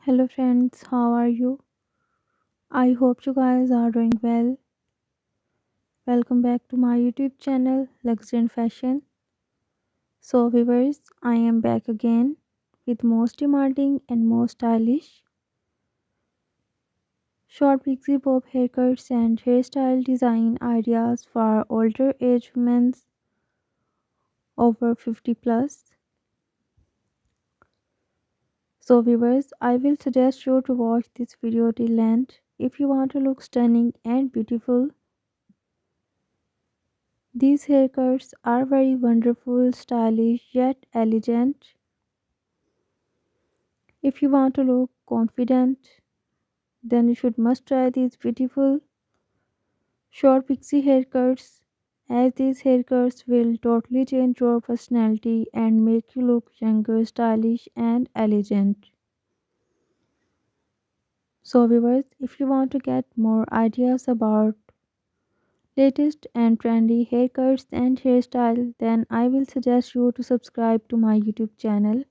Hello friends, how are you? I hope you guys are doing well. Welcome back to my YouTube channel Luxury and Fashion. So viewers, I am back again with most demanding and most stylish short pixie bob haircuts and hairstyle design ideas for older age women over 50 plus. So viewers, I will suggest you to watch this video till end if you want to look stunning and beautiful. These haircuts are very wonderful, stylish, yet elegant. If you want to look confident, then you should must try these beautiful short pixie haircuts, as these haircuts will totally change your personality and make you look younger, stylish and elegant. So viewers, if you want to get more ideas about latest and trendy haircuts and hairstyle, then I will suggest you to subscribe to my YouTube channel.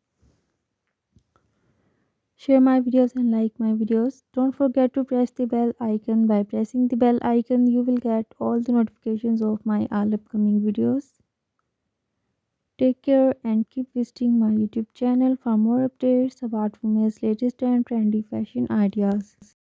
Share my videos and like my videos. Don't forget to press the bell icon. By pressing the bell icon, you will get all the notifications of my all upcoming videos. Take care and keep visiting my YouTube channel for more updates about women's latest and trendy fashion ideas.